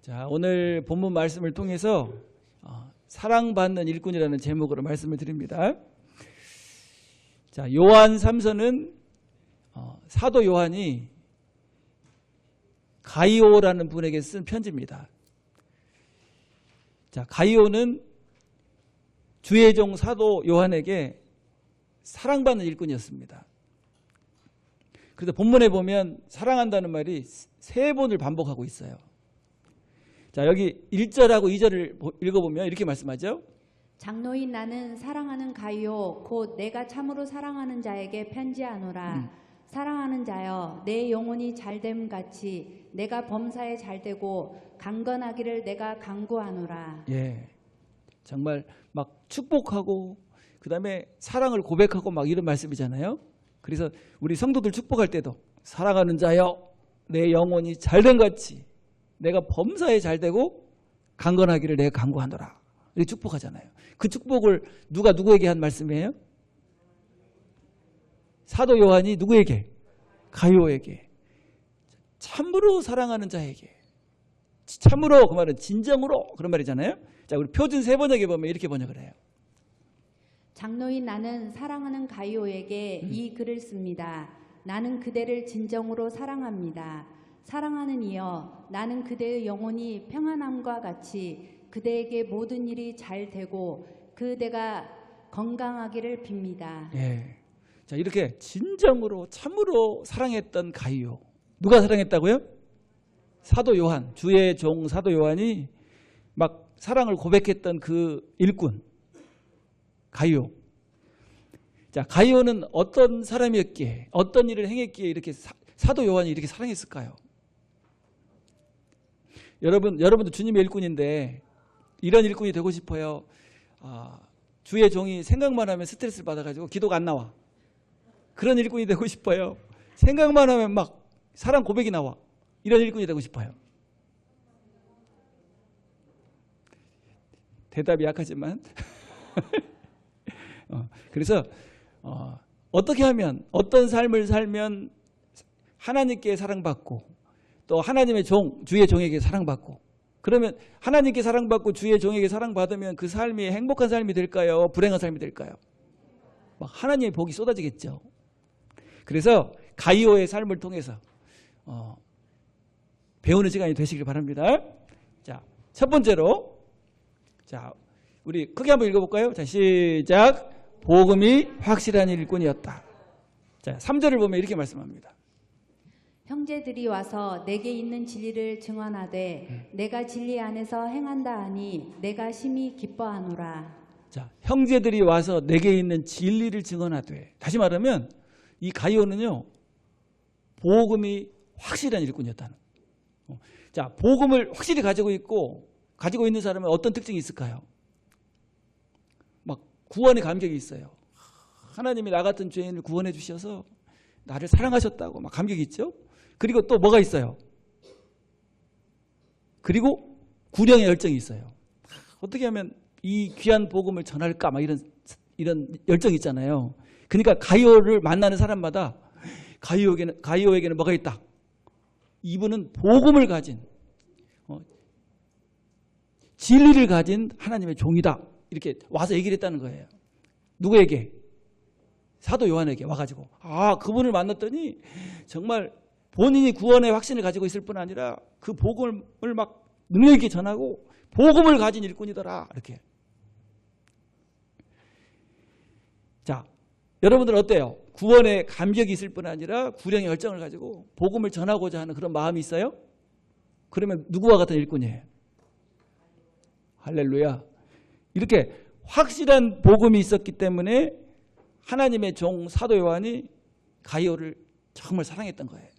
자, 오늘 본문 말씀을 통해서 사랑받는 일꾼이라는 제목으로 말씀을 드립니다. 자, 요한 3서는 사도 요한이 가이오라는 분에게 쓴 편지입니다. 자, 가이오는 주의 종 사도 요한에게 사랑받는 일꾼이었습니다. 그래서 본문에 보면 사랑한다는 말이 3번을 반복하고 있어요. 자, 여기 1절하고 2절을 읽어보면 이렇게 말씀하죠. 장로인 나는 사랑하는 가이오 곧 내가 참으로 사랑하는 자에게 편지하노라. 사랑하는 자여 내 영혼이 잘됨 같이 내가 범사에 잘되고 강건하기를 내가 간구하노라. 예, 정말 막 축복하고 그 다음에 사랑을 고백하고 막 이런 말씀이잖아요. 그래서 우리 성도들 축복할 때도 사랑하는 자여 내 영혼이 잘된 같이 내가 범사에 잘되고 강건하기를 내가 간구하노라. 이렇게 축복하잖아요. 그 축복을 누가 누구에게 한 말씀이에요? 사도 요한이 누구에게? 가이오에게. 참으로 사랑하는 자에게. 참으로 그 말은 진정으로 그런 말이잖아요. 자, 우리 표준 세번역에 보면 이렇게 번역을 해요. 장로인 나는 사랑하는 가이오에게 이 글을 씁니다. 나는 그대를 진정으로 사랑합니다. 사랑하는 이여 나는 그대의 영혼이 평안함과 같이 그대에게 모든 일이 잘 되고 그대가 건강하기를 빕니다. 예. 자, 이렇게 진정으로 참으로 사랑했던 가이오. 누가 사랑했다고요? 사도 요한, 주의 종 사도 요한이 막 사랑을 고백했던 그 일꾼 가이오. 자, 가이오는 어떤 사람이었기에 어떤 일을 행했기에 이렇게 사도 요한이 이렇게 사랑했을까요? 여러분도 주님의 일꾼인데 이런 일꾼이 되고 싶어요. 주의 종이 생각만 하면 스트레스를 받아가지고 기도가 안 나와. 그런 일꾼이 되고 싶어요. 생각만 하면 막 사랑 고백이 나와. 이런 일꾼이 되고 싶어요. 대답이 약하지만 그래서 어떻게 하면 어떤 삶을 살면 하나님께 사랑받고 또 하나님의 종, 주의 종에게 사랑받고 그러면 하나님께 사랑받고 주의 종에게 사랑받으면 그 삶이 행복한 삶이 될까요? 불행한 삶이 될까요? 막 하나님의 복이 쏟아지겠죠. 그래서 가이오의 삶을 통해서 배우는 시간이 되시길 바랍니다. 자, 첫 번째로 자, 우리 크게 한번 읽어볼까요? 자, 시작. 복음이 확실한 일꾼이었다. 자, 3절을 보면 이렇게 말씀합니다. 형제들이 와서 내게 있는 진리를 증언하되 내가 진리 안에서 행한다 하니 내가 심히 기뻐하노라. 자, 형제들이 와서 내게 있는 진리를 증언하되. 다시 말하면 이 가이오는요 복음이 확실한 일꾼이었다는. 자, 복음을 확실히 가지고 있는 사람은 어떤 특징이 있을까요? 막 구원의 감격이 있어요. 하나님이 나 같은 죄인을 구원해 주셔서 나를 사랑하셨다고 막 감격이 있죠. 그리고 또 뭐가 있어요? 그리고 구령의 열정이 있어요. 어떻게 하면 이 귀한 복음을 전할까 막 이런 열정이 있잖아요. 그러니까 가이오를 만나는 사람마다 가이오에게는 뭐가 있다? 이분은 복음을 가진 진리를 가진 하나님의 종이다. 이렇게 와서 얘기를 했다는 거예요. 누구에게? 사도 요한에게 와가지고 그분을 만났더니 정말 본인이 구원의 확신을 가지고 있을 뿐 아니라 그 복음을 막 능력 있게 전하고 복음을 가진 일꾼이더라. 이렇게. 자, 여러분들은 어때요? 구원의 감격이 있을 뿐 아니라 구령의 열정을 가지고 복음을 전하고자 하는 그런 마음이 있어요? 그러면 누구와 같은 일꾼이에요? 할렐루야. 이렇게 확실한 복음이 있었기 때문에 하나님의 종 사도 요한이 가이오를 정말 사랑했던 거예요.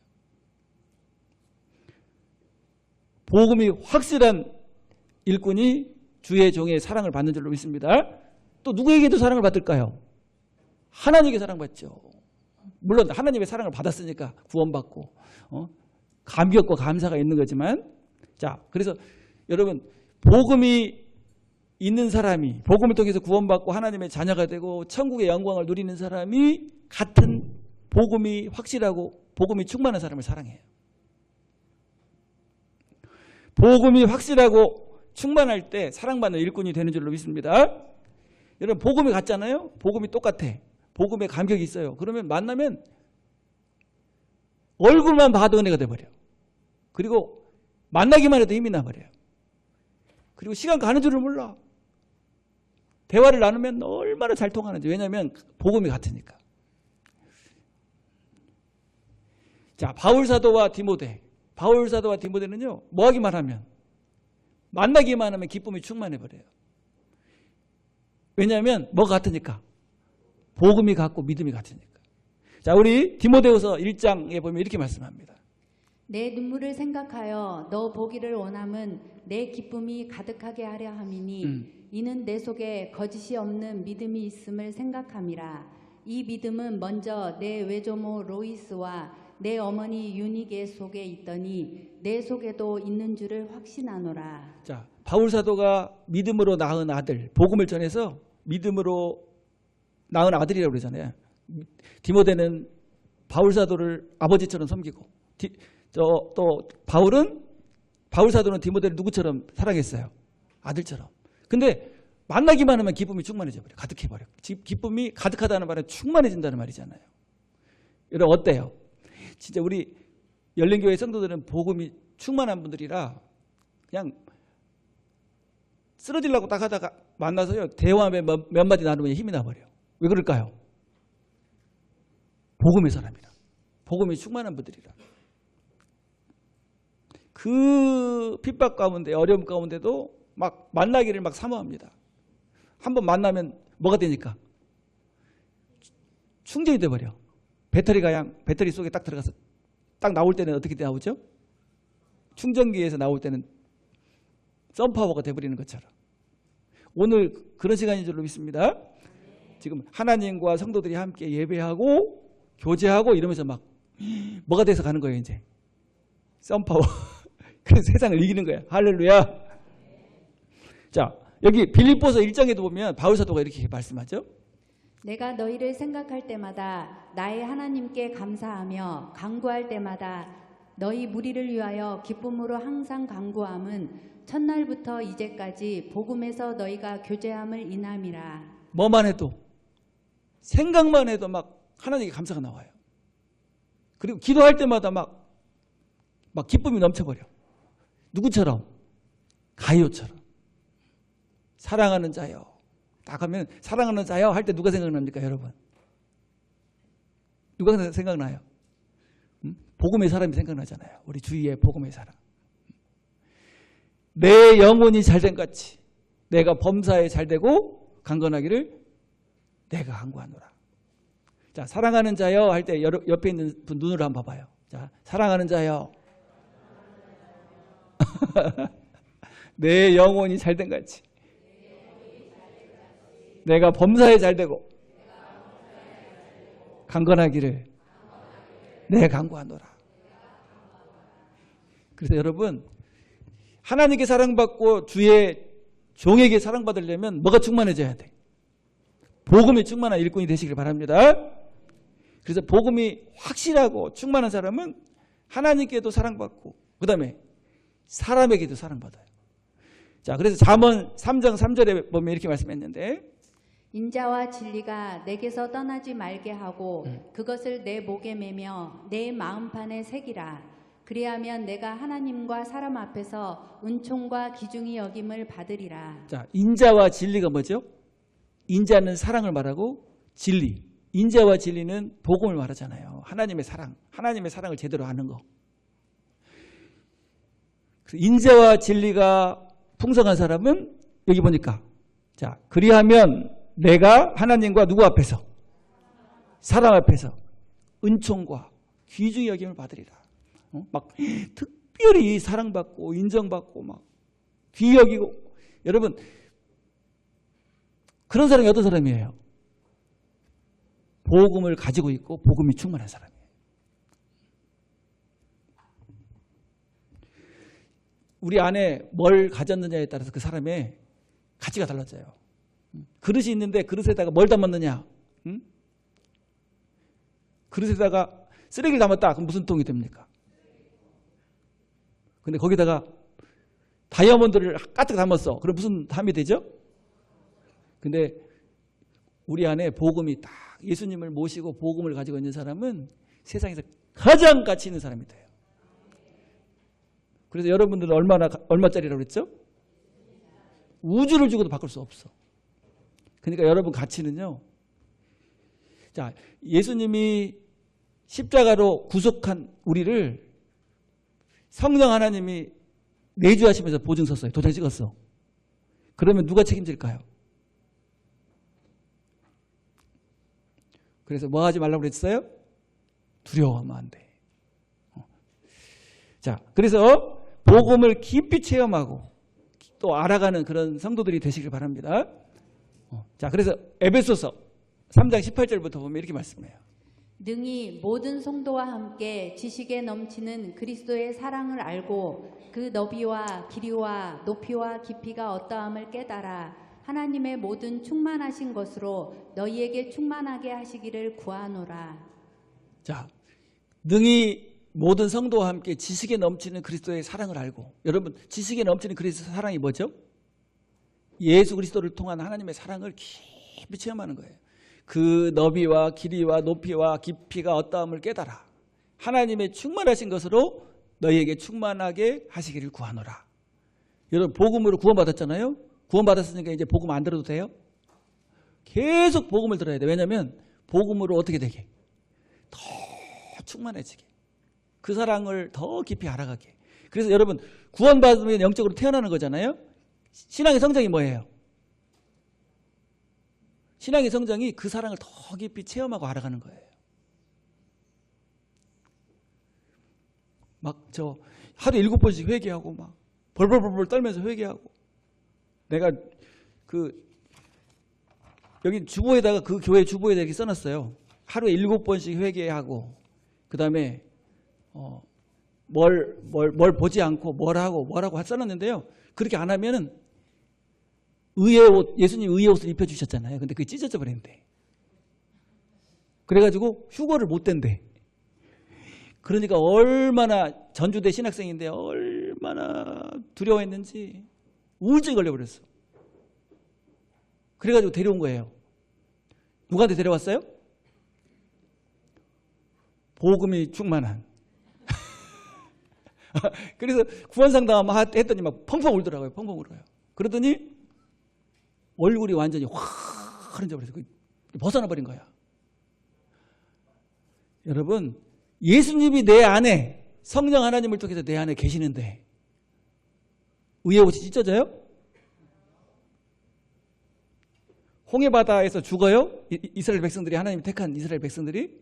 복음이 확실한 일꾼이 주의 종의 사랑을 받는 줄로 믿습니다. 또 누구에게도 사랑을 받을까요? 하나님께 사랑받죠. 물론 하나님의 사랑을 받았으니까 구원받고 감격과 감사가 있는 거지만 자, 그래서 여러분 복음이 있는 사람이 복음을 통해서 구원받고 하나님의 자녀가 되고 천국의 영광을 누리는 사람이 같은 복음이 확실하고 복음이 충만한 사람을 사랑해요. 복음이 확실하고 충만할 때 사랑받는 일꾼이 되는 줄로 믿습니다. 여러분 복음이 같잖아요. 복음이 똑같아. 복음에 감격이 있어요. 그러면 만나면 얼굴만 봐도 은혜가 돼버려. 그리고 만나기만 해도 힘이 나버려요. 그리고 시간 가는 줄을 몰라. 대화를 나누면 얼마나 잘 통하는지. 왜냐하면 복음이 같으니까. 자, 바울사도와 디모데. 바울사도와 디모데는요, 뭐 하기만 하면, 만나기만 하면 기쁨이 충만해버려요. 왜냐하면 뭐가 같으니까. 복음이 같고 믿음이 같으니까. 자, 우리 디모데후서 1장에 보면 이렇게 말씀합니다. 내 눈물을 생각하여 너 보기를 원함은 내 기쁨이 가득하게 하려 함이니 이는 내 속에 거짓이 없는 믿음이 있음을 생각함이라. 이 믿음은 먼저 내 외조모 로이스와 내 어머니 유니게 속에 있더니 내 속에도 있는 줄을 확신하노라. 자, 바울사도가 믿음으로 낳은 아들, 복음을 전해서 믿음으로 낳은 아들이라고 그러잖아요. 디모데는 바울사도를 아버지처럼 섬기고, 또 바울사도는 디모데를 누구처럼 사랑했어요? 아들처럼. 근데 만나기만 하면 기쁨이 충만해져 버려. 가득해 버려. 기쁨이 가득하다는 말은 충만해진다는 말이잖아요. 여러분 어때요? 진짜 우리 열린교회 성도들은 복음이 충만한 분들이라 그냥 쓰러지려고 딱 하다가 만나서요, 대화 몇 마디 나누면 힘이 나버려요. 왜 그럴까요? 복음의 사람이라. 복음이 충만한 분들이라. 그 핍박 가운데, 어려움 가운데도 막 만나기를 막 사모합니다. 한번 만나면 뭐가 되니까? 충전이 돼버려. 배터리가 그냥 배터리 속에 딱 들어가서 딱 나올 때는 어떻게 나오죠? 충전기에서 나올 때는 썬파워가 돼버리는 것처럼. 오늘 그런 시간인 줄로 믿습니다. 지금 하나님과 성도들이 함께 예배하고 교제하고 이러면서 막 뭐가 돼서 가는 거예요 이제. 썬파워. 그래서 세상을 이기는 거야. 할렐루야. 자, 여기 빌립보서 1장에도 보면 바울사도가 이렇게 말씀하죠. 내가 너희를 생각할 때마다 나의 하나님께 감사하며 간구할 때마다 너희 무리를 위하여 기쁨으로 항상 간구함은 첫날부터 이제까지 복음에서 너희가 교제함을 인함이라. 뭐만 해도, 생각만 해도 막 하나님께 감사가 나와요. 그리고 기도할 때마다 막 기쁨이 넘쳐버려. 누구처럼? 가이오처럼. 사랑하는 자요. 딱 하면 사랑하는 자요 할 때 누가 생각납니까, 여러분? 누가 생각나요? 복음의 사람이 생각나잖아요. 우리 주위에 복음의 사람. 내 영혼이 잘된 같이 내가 범사에 잘되고 강건하기를 내가 간구하노라. 자, 사랑하는 자요 할 때 옆에 있는 분 눈으로 한번 봐봐요. 자, 사랑하는 자요. 내 영혼이 잘된 같이 내가 범사에 잘되고 강건하기를 내가 간구하노라. 그래서 여러분, 하나님께 사랑받고 주의 종에게 사랑받으려면 뭐가 충만해져야 돼? 복음이 충만한 일꾼이 되시길 바랍니다. 그래서 복음이 확실하고 충만한 사람은 하나님께도 사랑받고 그 다음에 사람에게도 사랑받아요. 자, 그래서 잠언 3장 3절에 보면 이렇게 말씀했는데, 인자와 진리가 내게서 떠나지 말게 하고 그것을 내 목에 매며 내 마음판에 새기라. 그리하면 내가 하나님과 사람 앞에서 은총과 기중이 여김을 받으리라. 자, 인자와 진리가 뭐죠? 인자는 사랑을 말하고 진리. 인자와 진리는 복음을 말하잖아요. 하나님의 사랑. 하나님의 사랑을 제대로 아는 거. 인자와 진리가 풍성한 사람은 여기 보니까, 자, 그리하면 내가 하나님과 누구 앞에서? 사람 앞에서 은총과 귀중히 여김을 받으리라. 막 특별히 사랑받고 인정받고 막 귀히 여기고. 여러분, 그런 사람이 어떤 사람이에요? 복음을 가지고 있고 복음이 충만한 사람이에요. 우리 안에 뭘 가졌느냐에 따라서 그 사람의 가치가 달라져요. 그릇이 있는데 그릇에다가 뭘 담았느냐? 응? 그릇에다가 쓰레기를 담았다. 그럼 무슨 통이 됩니까? 근데 거기다가 다이아몬드를 가득 담았어. 그럼 무슨 담이 되죠? 근데 우리 안에 복음이 딱 예수님을 모시고 복음을 가지고 있는 사람은 세상에서 가장 가치 있는 사람이 돼요. 그래서 여러분들은 얼마짜리라고 그랬죠? 우주를 주고도 바꿀 수 없어. 그러니까 여러분 가치는요. 자, 예수님이 십자가로 구속한 우리를 성령 하나님이 내주하시면서 보증 섰어요. 도장 찍었어. 그러면 누가 책임질까요? 그래서 뭐 하지 말라고 그랬어요? 두려워하면 안 돼. 자, 그래서 복음을 깊이 체험하고 또 알아가는 그런 성도들이 되시길 바랍니다. 자, 그래서 에베소서 3장 18절부터 보면 이렇게 말씀해요. 능히 모든 성도와 함께 지식에 넘치는 그리스도의 사랑을 알고 그 너비와 길이와 높이와 깊이가 어떠함을 깨달아 하나님의 모든 충만하신 것으로 너희에게 충만하게 하시기를 구하노라. 자, 능히 모든 성도와 함께 지식에 넘치는 그리스도의 사랑을 알고, 여러분 지식에 넘치는 그리스도의 사랑이 뭐죠? 예수 그리스도를 통한 하나님의 사랑을 깊이 체험하는 거예요. 그 너비와 길이와 높이와 깊이가 어떠함을 깨달아 하나님의 충만하신 것으로 너희에게 충만하게 하시기를 구하노라. 여러분 복음으로 구원받았잖아요. 구원받았으니까 이제 복음 안 들어도 돼요? 계속 복음을 들어야 돼. 왜냐하면 복음으로 어떻게 되게? 더 충만해지게. 그 사랑을 더 깊이 알아가게. 그래서 여러분 구원받으면 영적으로 태어나는 거잖아요. 신앙의 성장이 뭐예요? 신앙의 성장이 그 사랑을 더 깊이 체험하고 알아가는 거예요. 막 저 하루에 7번씩 회개하고 막 벌벌벌벌 떨면서 회개하고, 내가 그 여기 주보에다가 그 교회 주보에다 이렇게 써놨어요. 하루에 7번씩 회개하고 그 다음에 뭘 보지 않고 뭐라고 써놨는데요. 그렇게 안 하면은 의의 옷, 예수님 의의 옷을 입혀주셨잖아요. 근데 그게 찢어져 버린대. 그래가지고 휴거를 못 댄대. 그러니까 얼마나, 전주대 신학생인데 얼마나 두려워했는지 우울증이 걸려버렸어. 그래가지고 데려온 거예요. 누구한테 데려왔어요? 복음이 충만한. 그래서 구원상담 했더니 막 펑펑 울더라고요. 펑펑 울어요. 그러더니 얼굴이 완전히 확 흔져버려서 벗어나 버린 거야. 여러분 예수님이 내 안에, 성령 하나님을 통해서 내 안에 계시는데 의의 옷이 찢어져요? 홍해바다에서 죽어요? 이스라엘 백성들이, 하나님이 택한 이스라엘 백성들이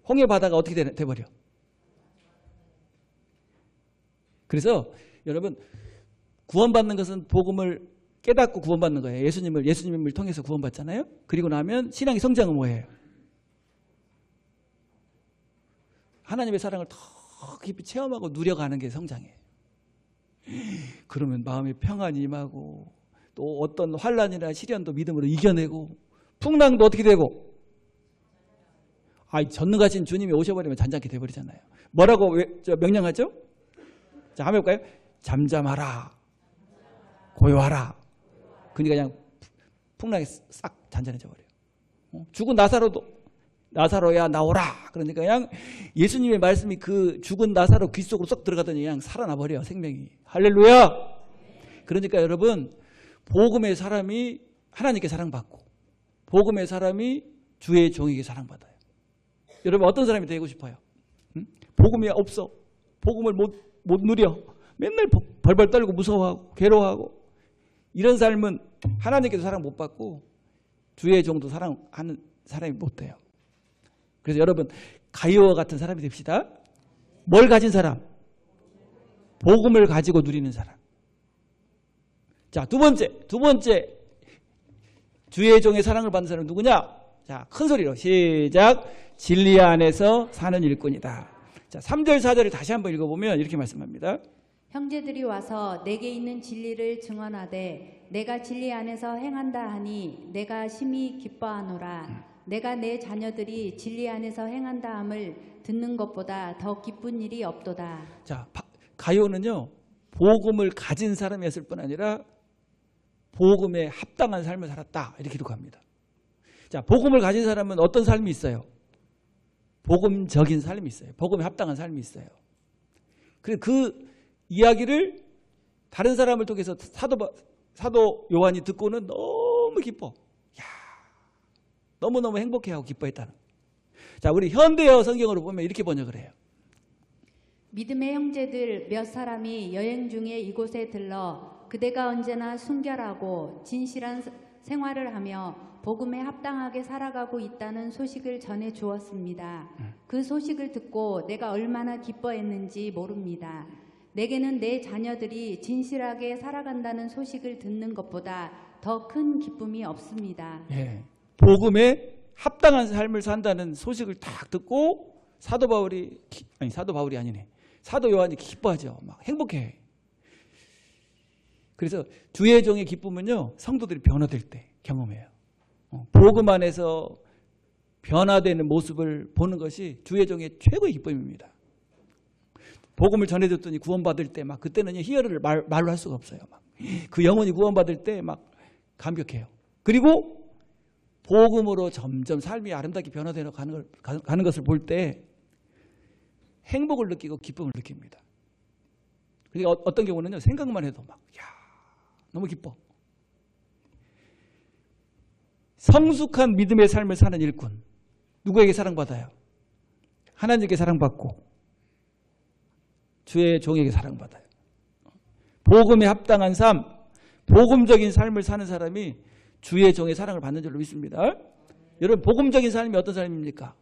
홍해바다가 어떻게 돼버려? 그래서 여러분 구원받는 것은 복음을 깨닫고 구원받는 거예요. 예수님을 통해서 구원받잖아요. 그리고 나면 신앙의 성장은 뭐예요? 하나님의 사랑을 더 깊이 체험하고 누려가는 게 성장이에요. 그러면 마음에 평안이 임하고 또 어떤 환난이나 시련도 믿음으로 이겨내고 풍랑도 어떻게 되고, 전능하신 주님이 오셔버리면 잔잔하게 돼버리잖아요. 뭐라고 명령하죠? 자, 한번 해볼까요? 잠잠하라, 고요하라. 그러니까 그냥 풍랑이 싹 잔잔해져 버려요. 죽은 나사로야 나오라. 그러니까 그냥 예수님의 말씀이 그 죽은 나사로 귀 속으로 쏙 들어가더니 그냥 살아나 버려, 생명이. 할렐루야. 그러니까 여러분 복음의 사람이 하나님께 사랑받고 복음의 사람이 주의 종에게 사랑받아요. 여러분 어떤 사람이 되고 싶어요? 복음이 없어. 복음을 못 누려. 맨날 벌벌 떨고 무서워하고 괴로워하고, 이런 삶은 하나님께서 사랑 못 받고 주의 종도 사랑하는 사람이 못 돼요. 그래서 여러분 가이오와 같은 사람이 됩시다. 뭘 가진 사람? 복음을 가지고 누리는 사람. 자, 두 번째 주의 종의 사랑을 받는 사람은 누구냐? 자, 큰 소리로 시작. 진리 안에서 사는 일꾼이다. 자, 3절 4절을 다시 한번 읽어보면 이렇게 말씀합니다. 형제들이 와서 내게 있는 진리를 증언하되 내가 진리 안에서 행한다 하니 내가 심히 기뻐하노라. 내가 내 자녀들이 진리 안에서 행한다 함을 듣는 것보다 더 기쁜 일이 없도다. 자, 가요는요 복음을 가진 사람이었을 뿐 아니라 복음에 합당한 삶을 살았다. 이렇게 기록합니다. 자, 복음을 가진 사람은 어떤 삶이 있어요? 복음적인 삶이 있어요. 복음에 합당한 삶이 있어요. 그래서 그 이야기를 다른 사람을 통해서 사도 요한이 듣고는 너무 기뻐. 야, 너무너무 행복해하고 기뻐했다는. 자, 우리 현대어 성경으로 보면 이렇게 번역을 해요. 믿음의 형제들 몇 사람이 여행 중에 이곳에 들러 그대가 언제나 순결하고 진실한 생활을 하며 복음에 합당하게 살아가고 있다는 소식을 전해 주었습니다. 그 소식을 듣고 내가 얼마나 기뻐했는지 모릅니다. 내게는 내 자녀들이 진실하게 살아간다는 소식을 듣는 것보다 더 큰 기쁨이 없습니다. 예, 복음에 합당한 삶을 산다는 소식을 딱 듣고 사도 바울이 아니네. 사도 요한이 기뻐하죠. 막 행복해. 그래서 주의 종의 기쁨은요, 성도들이 변화될 때 경험해요. 복음 안에서 변화되는 모습을 보는 것이 주의 종의 최고의 기쁨입니다. 복음을 전해줬더니 구원받을 때 막 그때는 희열을 말로 할 수가 없어요. 막 그 영혼이 구원받을 때 막 감격해요. 그리고 복음으로 점점 삶이 아름답게 변화되어 가는 것을 볼 때 행복을 느끼고 기쁨을 느낍니다. 그러니까 어떤 경우는요, 생각만 해도 막, 야, 너무 기뻐. 성숙한 믿음의 삶을 사는 일꾼. 누구에게 사랑받아요? 하나님께 사랑받고 주의 종에게 사랑받아요. 복음에 합당한 삶, 복음적인 삶을 사는 사람이 주의 종의 사랑을 받는 줄로 믿습니다. 여러분, 복음적인 삶이 어떤 삶입니까?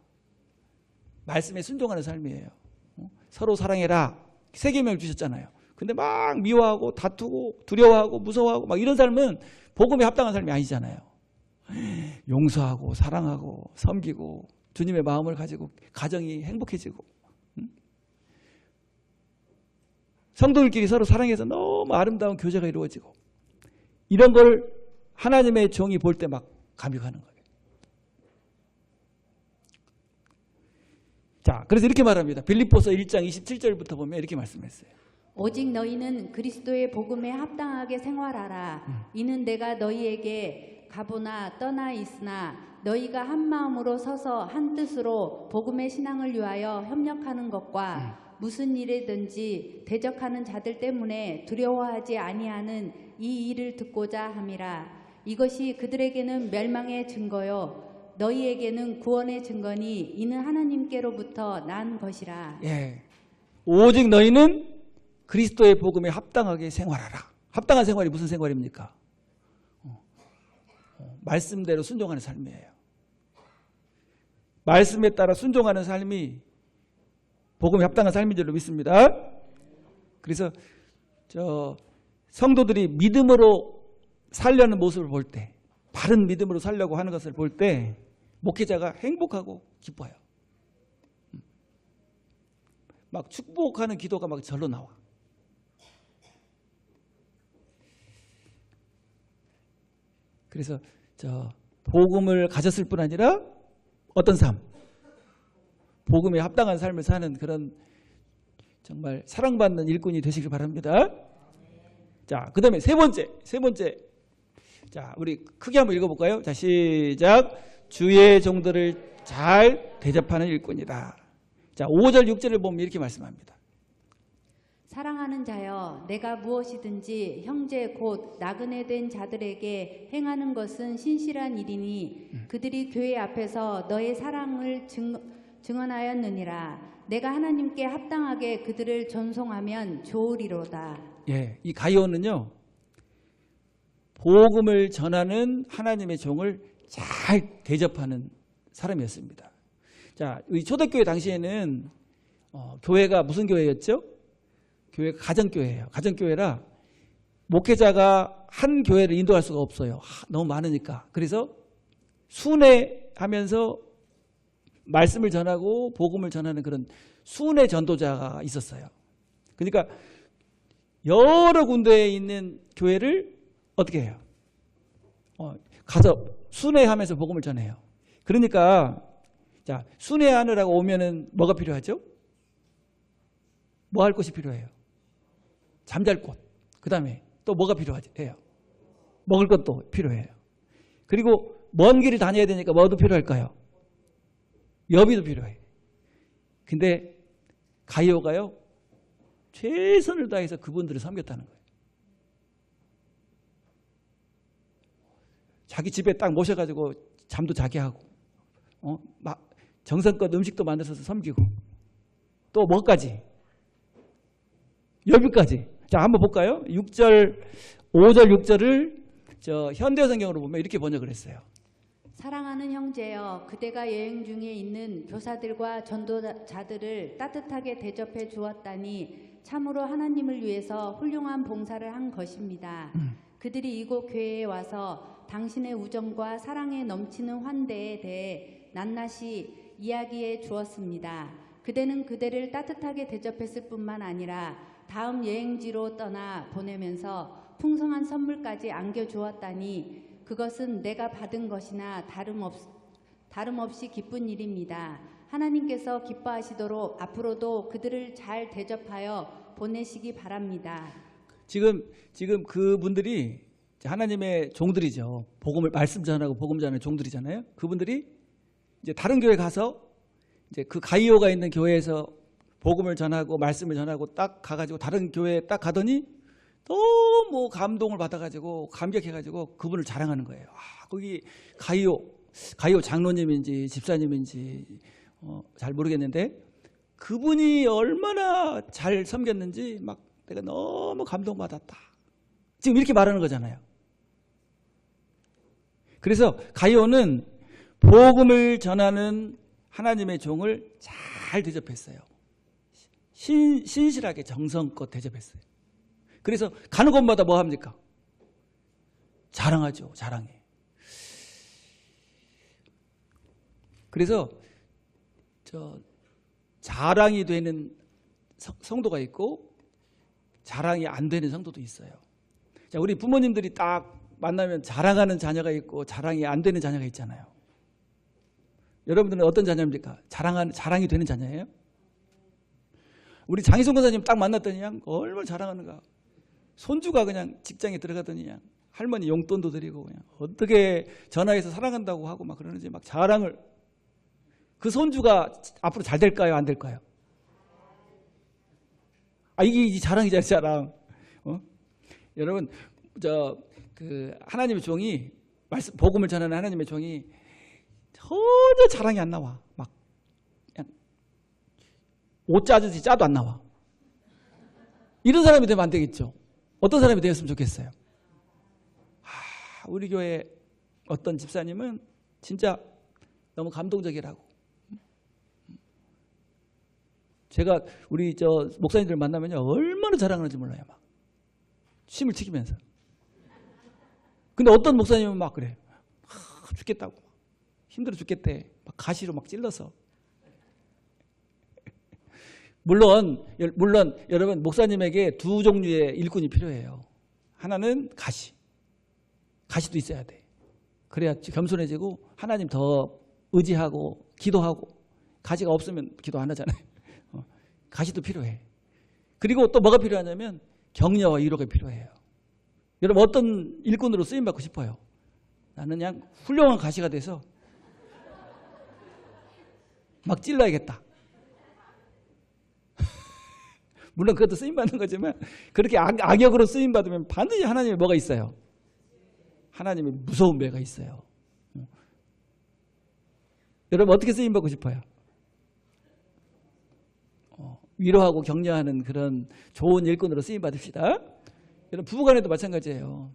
말씀에 순종하는 삶이에요. 서로 사랑해라. 세 계명을 주셨잖아요. 근데 막 미워하고 다투고 두려워하고 무서워하고 막 이런 삶은 복음에 합당한 삶이 아니잖아요. 용서하고 사랑하고 섬기고 주님의 마음을 가지고 가정이 행복해지고 성도들끼리 서로 사랑해서 너무 아름다운 교제가 이루어지고 이런 걸 하나님의 종이 볼 때 막 감격하는 거예요. 자, 그래서 이렇게 말합니다. 빌립보서 1장 27절부터 보면 이렇게 말씀했어요. 오직 너희는 그리스도의 복음에 합당하게 생활하라. 이는 내가 너희에게 가보나 떠나 있으나 너희가 한 마음으로 서서 한 뜻으로 복음의 신앙을 위하여 협력하는 것과 무슨 일이든지 대적하는 자들 때문에 두려워하지 아니하는 이 일을 듣고자 함이라. 이것이 그들에게는 멸망의 증거요 너희에게는 구원의 증거니 이는 하나님께로부터 난 것이라. 예, 오직 너희는 그리스도의 복음에 합당하게 생활하라. 합당한 생활이 무슨 생활입니까? 말씀대로 순종하는 삶이에요. 말씀에 따라 순종하는 삶이 복음에 합당한 삶인 줄로 믿습니다. 그래서 성도들이 믿음으로 살려는 모습을 볼 때, 바른 믿음으로 살려고 하는 것을 볼 때 목회자가 행복하고 기뻐요. 막 축복하는 기도가 막 절로 나와. 그래서 복음을 가졌을 뿐 아니라 어떤 삶? 복음에 합당한 삶을 사는 그런 정말 사랑받는 일꾼이 되시길 바랍니다. 자, 그 다음에 세 번째. 자, 우리 크게 한번 읽어볼까요? 자, 시작. 주의 종들을 잘 대접하는 일꾼이다. 자, 5절, 6절을 보면 이렇게 말씀합니다. 사랑하는 자여, 내가 무엇이든지 형제 곧 나그네 된 자들에게 행하는 것은 신실한 일이니 그들이 교회 앞에서 너의 사랑을 증언하였느니라. 내가 하나님께 합당하게 그들을 존송하면 좋으리로다. 예, 이 가이오는요, 복음을 전하는 하나님의 종을 잘 대접하는 사람이었습니다. 자, 이 초대교회 당시에는 교회가 무슨 교회였죠? 교회가 가정교회예요. 가정교회라 목회자가 한 교회를 인도할 수가 없어요. 너무 많으니까. 그래서 순회하면서 말씀을 전하고 복음을 전하는 그런 순회 전도자가 있었어요. 그러니까 여러 군데에 있는 교회를 어떻게 해요? 가서 순회하면서 복음을 전해요. 그러니까 자, 순회하느라고 오면은 뭐가 필요하죠? 뭐 할 것이 필요해요? 잠잘 곳. 그 다음에 또 뭐가 필요해요? 먹을 것도 필요해요. 그리고 먼 길을 다녀야 되니까 뭐도 필요할까요? 여비도 필요해. 근데 가이오가요, 최선을 다해서 그분들을 섬겼다는 거예요. 자기 집에 딱 모셔가지고 잠도 자게 하고, 막 정성껏 음식도 만들어서 섬기고, 또 뭐까지? 여비까지. 자, 한번 볼까요? 5절, 6절을 현대 성경으로 보면 이렇게 번역을 했어요. 사랑하는 형제여, 그대가 여행 중에 있는 교사들과 전도자들을 따뜻하게 대접해 주었다니 참으로 하나님을 위해서 훌륭한 봉사를 한 것입니다. 그들이 이곳 교회에 와서 당신의 우정과 사랑에 넘치는 환대에 대해 낱낱이 이야기해 주었습니다. 그대는 그대를 따뜻하게 대접했을 뿐만 아니라 다음 여행지로 떠나 보내면서 풍성한 선물까지 안겨주었다니 그것은 내가 받은 것이나 다름없이 기쁜 일입니다. 하나님께서 기뻐하시도록 앞으로도 그들을 잘 대접하여 보내시기 바랍니다. 지금 그분들이 하나님의 종들이죠. 복음을 말씀 전하고 복음 전하는 종들이잖아요. 그분들이 이제 다른 교회 가서 이제 그 가이오가 있는 교회에서 복음을 전하고 말씀을 전하고 딱 가가지고 다른 교회에 딱 가더니 너무 감동을 받아가지고 감격해가지고 그분을 자랑하는 거예요. 거기 가이오 장로님인지 집사님인지 잘 모르겠는데 그분이 얼마나 잘 섬겼는지 막 내가 너무 감동받았다. 지금 이렇게 말하는 거잖아요. 그래서 가이오는 복음을 전하는 하나님의 종을 잘 대접했어요. 신실하게 정성껏 대접했어요. 그래서 가는 곳마다 뭐 합니까? 자랑하죠. 자랑해. 그래서 자랑이 되는 성도가 있고 자랑이 안 되는 성도도 있어요. 자, 우리 부모님들이 딱 만나면 자랑하는 자녀가 있고 자랑이 안 되는 자녀가 있잖아요. 여러분들은 어떤 자녀입니까? 자랑이 되는 자녀예요? 우리 장희성 권사님 딱 만났더니 그냥 얼마나 자랑하는가. 손주가 그냥 직장에 들어가더니 그냥 할머니 용돈도 드리고 그냥 어떻게 전화해서 사랑한다고 하고 막 그러는지 막 자랑을. 그 손주가 앞으로 잘 될까요? 안 될까요? 이게 자랑이잖아요, 자랑. 여러분, 하나님의 종이, 복음을 전하는 하나님의 종이 전혀 자랑이 안 나와. 막, 그냥, 옷 짜듯이 짜도 안 나와. 이런 사람이 되면 안 되겠죠. 어떤 사람이 되었으면 좋겠어요. 우리 교회 어떤 집사님은 진짜 너무 감동적이라고. 제가 우리 목사님들 만나면요 얼마나 자랑하는지 몰라요. 막 침을 튀기면서. 근데 어떤 목사님은 막 그래. 죽겠다고. 힘들어 죽겠대. 막 가시로 막 찔러서. 물론 여러분 목사님에게 두 종류의 일꾼이 필요해요. 하나는 가시도 있어야 돼. 그래야 겸손해지고 하나님 더 의지하고 기도하고. 가시가 없으면 기도 안 하잖아요. 가시도 필요해. 그리고 또 뭐가 필요하냐면 격려와 위로가 필요해요. 여러분 어떤 일꾼으로 쓰임받고 싶어요? 나는 그냥 훌륭한 가시가 돼서 막 찔러야겠다. 물론 그것도 쓰임받는 거지만 그렇게 악역으로 쓰임받으면 반드시 하나님의 뭐가 있어요? 하나님의 무서운 매가 있어요. 여러분 어떻게 쓰임받고 싶어요? 위로하고 격려하는 그런 좋은 일꾼으로 쓰임받읍시다. 여러분 부부간에도 마찬가지예요.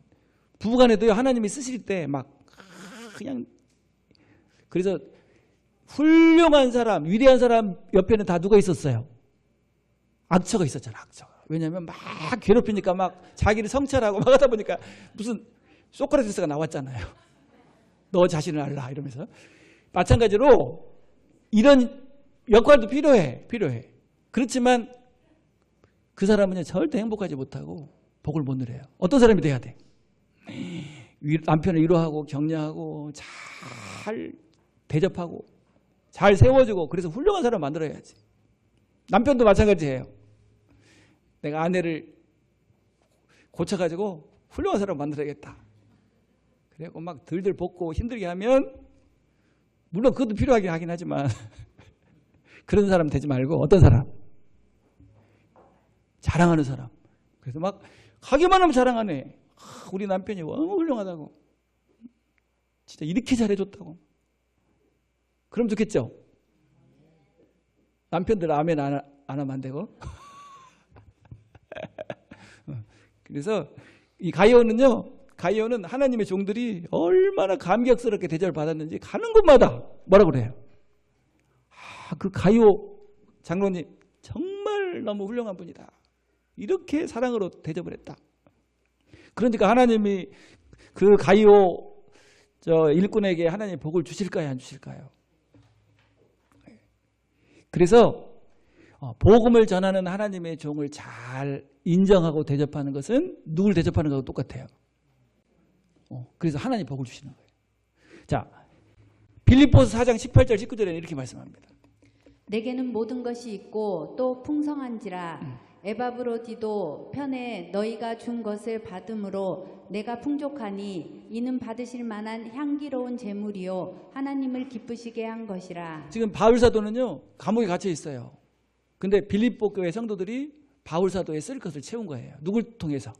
부부간에도요 하나님이 쓰실 때 막 그냥 그래서 훌륭한 사람, 위대한 사람 옆에는 다 누가 있었어요? 악처가 있었잖아. 악처가. 왜냐하면 막 괴롭히니까 막 자기를 성찰하고 막 하다 보니까 무슨 소크라테스가 나왔잖아요. 너 자신을 알라 이러면서. 마찬가지로 이런 역할도 필요해. 그렇지만 그 사람은 절대 행복하지 못하고 복을 못 누려요. 어떤 사람이 돼야 돼? 남편을 위로하고 격려하고 잘 대접하고 잘 세워주고 그래서 훌륭한 사람 만들어야지. 남편도 마찬가지예요. 내가 아내를 고쳐가지고 훌륭한 사람 만들어야겠다. 그래갖고 막 들들 볶고 힘들게 하면 물론 그것도 필요하긴 하긴 하지만 그런 사람 되지 말고 어떤 사람? 자랑하는 사람. 그래서 막 가기만 하면 자랑하네. 우리 남편이 너무 훌륭하다고. 진짜 이렇게 잘해줬다고. 그럼 좋겠죠? 남편들 아멘 안 하면 안 되고. 그래서 이 가이오는 하나님의 종들이 얼마나 감격스럽게 대접을 받았는지 가는 곳마다 뭐라 그래요? 그 가이오 장로님 정말 너무 훌륭한 분이다. 이렇게 사랑으로 대접을 했다. 그러니까 하나님이 그 가이오 일꾼에게 하나님 복을 주실까요? 안 주실까요? 그래서 복음을 전하는 하나님의 종을 잘 인정하고 대접하는 것은 누굴 대접하는 것과 똑같아요. 그래서 하나님 복을 주시는 거예요. 자, 빌립보서 4장 18절 19절에는 이렇게 말씀합니다. 내게는 모든 것이 있고 또 풍성한지라 에바브로디도 편에 너희가 준 것을 받음으로 내가 풍족하니 이는 받으실 만한 향기로운 제물이요 하나님을 기쁘시게 한 것이라. 지금 바울 사도는요 감옥에 갇혀 있어요. 근데 빌립보 교회 성도들이 바울 사도에 쓸 것을 채운 거예요. 누굴 통해서?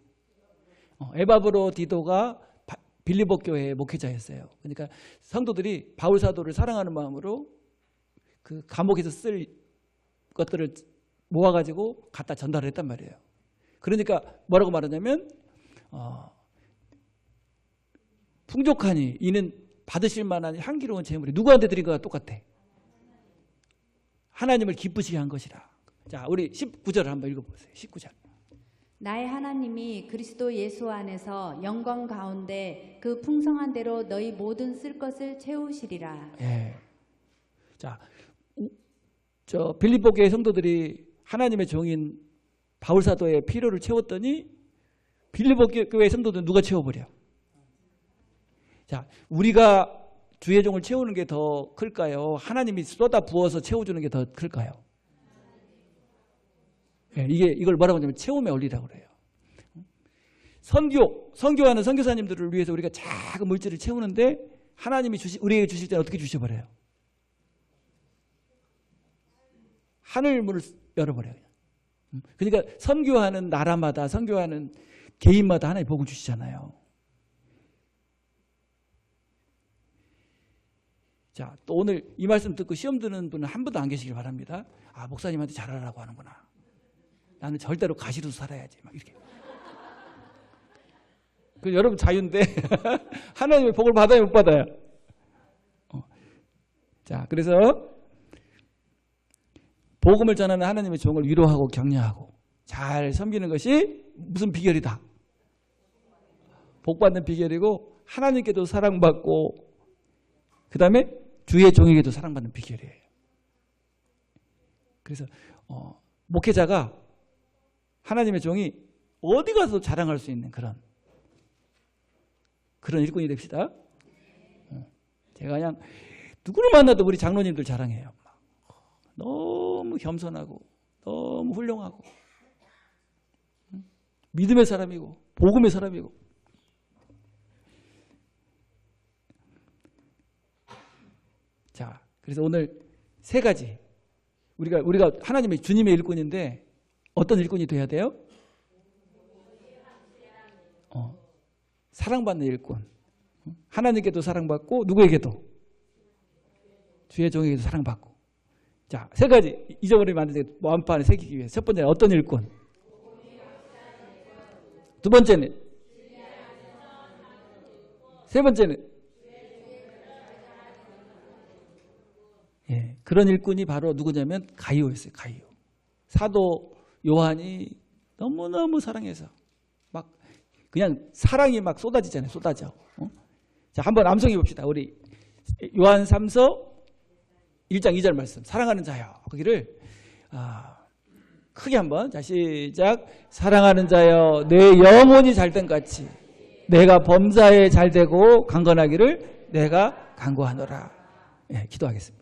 에바브로디도가 빌립보 교회의 목회자였어요. 그러니까 성도들이 바울 사도를 사랑하는 마음으로 그 감옥에서 쓸 것들을 모아가지고 갖다 전달을 했단 말이에요. 그러니까 뭐라고 말하냐면 풍족하니 이는 받으실 만한 향기로운 제물이 누구한테 드린 거와 똑같아. 하나님을 기쁘시게 한 것이라. 자, 우리 19절을 한번 읽어보세요. 19절. 나의 하나님이 그리스도 예수 안에서 영광 가운데 그 풍성한 대로 너희 모든 쓸 것을 채우시리라. 예. 자, 빌립보 교회 성도들이 하나님의 종인 바울 사도의 필요를 채웠더니 빌립보 교회 성도들은 누가 채워버려? 자, 우리가 주의 종을 채우는 게 더 클까요? 하나님이 쏟아 부어서 채워주는 게 더 클까요? 예, 이걸 뭐라고 하냐면 채움의 원리라고 그래요. 선교하는 선교사님들을 위해서 우리가 작은 물질을 채우는데 하나님이 우리에게 주실 때는 어떻게 주셔버려요? 하늘문을 열어버려요. 그러니까 선교하는 나라마다 선교하는 개인마다 하나님 복을 주시잖아요. 자, 또 오늘 이 말씀 듣고 시험 드는 분은 한 분도 안 계시길 바랍니다. 아, 목사님한테 잘하라고 하는구나. 나는 절대로 가시로서 살아야지. 막 이렇게. 그 여러분 자유인데 하나님의 복을 받아요, 못 받아요? 자, 그래서 복음을 전하는 하나님의 종을 위로하고 격려하고 잘 섬기는 것이 무슨 비결이다? 복 받는 비결이고 하나님께도 사랑받고 그 다음에 주의 종에게도 사랑받는 비결이에요. 그래서 목회자가 하나님의 종이 어디 가서 자랑할 수 있는 그런 일꾼이 됩시다. 제가 그냥 누구를 만나도 우리 장로님들 자랑해요. 너무 겸손하고 너무 훌륭하고 믿음의 사람이고 복음의 사람이고. 자, 그래서 오늘 세 가지 우리가 하나님의 주님의 일꾼인데 어떤 일꾼이 돼야 돼요? 사랑받는 일꾼. 하나님께도 사랑받고 누구에게도? 주의 종에게도 사랑받고. 자, 세 가지 잊어버리면 안 되는데 마음판에 새기기 위해서. 첫 번째는 어떤 일꾼? 두 번째는? 세 번째는? 예, 그런 일꾼이 바로 누구냐면 가이오였어요. 가이오. 사도 요한이 너무너무 사랑해서 막 그냥 사랑이 막 쏟아지잖아요. 쏟아져. 자, 한번 암송해 봅시다. 우리 요한 3서 1장 2절 말씀. 사랑하는 자여. 거기를 크게 한번. 자, 시작. 사랑하는 자여, 내 영혼이 잘된 같이 내가 범사에 잘되고 강건하기를 내가 간구하노라. 예, 기도하겠습니다.